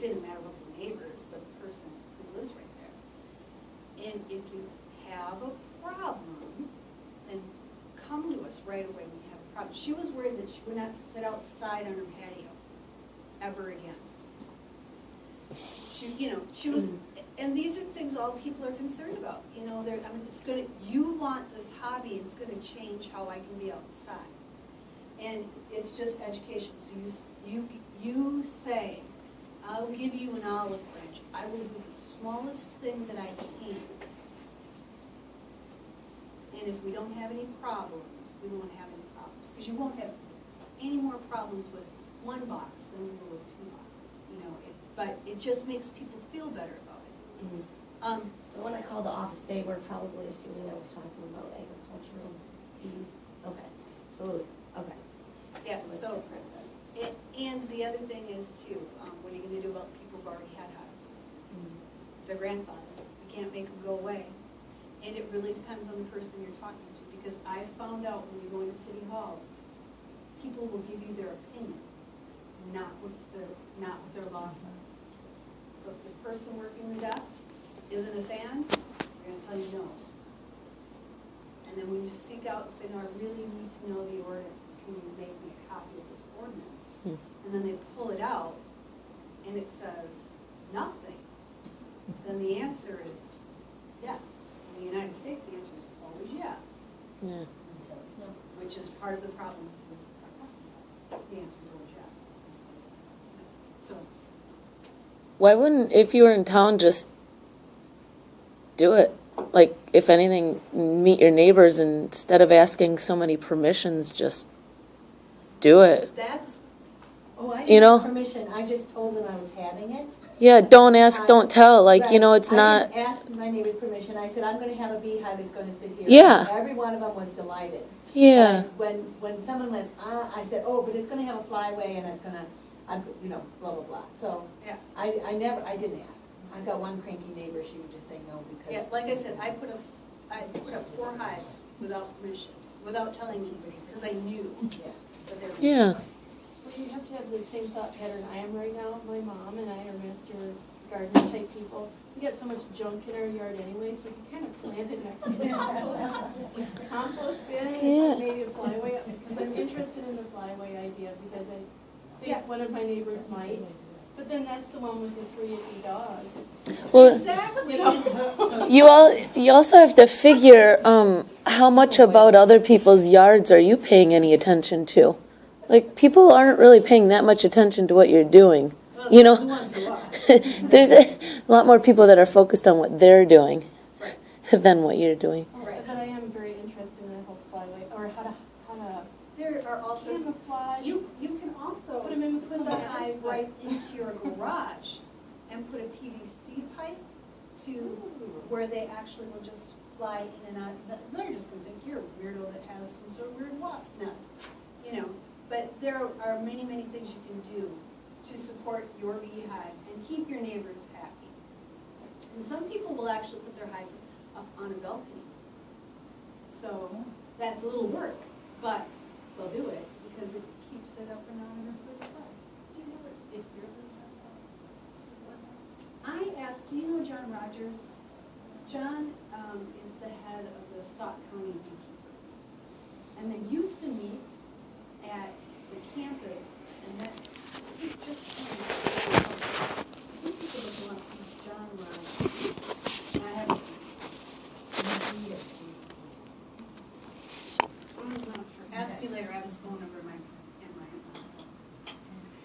didn't matter what the neighbors, but the person who lives right there. And if you have a problem, then come to us right away when you have a problem. She was worried that she would not sit outside on her patio ever again. She was, and these are things all people are concerned about. You want this hobby, and it's gonna change how I can be outside. And it's just education. So you say, I'll give you an olive branch. I will do the smallest thing that I can. And if we don't have any problems, we won't have any problems. Because you won't have any more problems with one box than we will with 2 boxes. But it just makes people feel better about it. Mm-hmm. So when I called the office, they were probably assuming I was talking about agricultural fees. Okay. So, okay. Yes, so and the other thing is, too, what are you going to do about people who've already had hives? Mm-hmm. Their grandfather. You can't make them go away. And it really depends on the person you're talking to, because I found out when you go into city halls, people will give you their opinion, not what their law says. So if the person working the desk isn't a fan, they're going to tell you no. And then when you seek out and say, no, I really need to know the ordinance, can you make me a copy of this ordinance? And then they pull it out, and it says nothing. Then the answer is yes. In the United States, the answer is always yes. Yeah. Which is part of the problem with our pesticides. The answer is always yes. So. Why wouldn't, if you were in town, just do it? Like, if anything, meet your neighbors, and instead of asking so many permissions, just do it. That's, I You didn't know? have permission, I just told them I was having it. Yeah, don't ask, don't tell. Like, Right. it's not. I didn't ask my neighbor's permission, I said, I'm gonna have a beehive that's gonna sit here. Yeah. Every one of them was delighted. Yeah. But when someone went, I said, oh, but it's gonna have a flyway and it's gonna, blah, blah, blah. So, yeah. I didn't ask. I got one cranky neighbor, she would just say no because. Yes, like I said, I put up 4 hives without permission, without telling anybody, because I knew. Yeah. that they were- Yeah. Well, you have to have the same thought pattern I am right now. My mom and I are master gardening type people. We got so much junk in our yard anyway, so we can kind of plant it next to the compost bin Yeah. and maybe a flyway. Because I'm interested in the flyway idea because I think Yes. one of my neighbors might. But then that's the one with the 3 icky dogs. Well, Exactly. you also have to figure how much about other people's yards are you paying any attention to? Like, people aren't really paying that much attention to what you're doing. Well, You the know, ones who are. there's a lot more people that are focused on what they're doing Right. than what you're doing. Right. But I am very interested in the whole flyway, or how to There are also, camouflage. you can also Put 'em in with put the something else, hive but- right into your garage and put a PVC pipe to where they actually will just fly in and out. They're just going to think you're a weirdo that has some sort of weird wasp nest, But there are many, many things you can do to support your beehive and keep your neighbors happy. And some people will actually put their hives up on a balcony. So that's a little work, but they'll do it because it keeps it up and on in a good spot. Do you know if you're I asked, do you know John Rogers? John is the head of the Sauk County Beekeepers. And they used to meet at the campus, and that's just John Rogers. And I have I'm not sure. Ask me later. I was going over my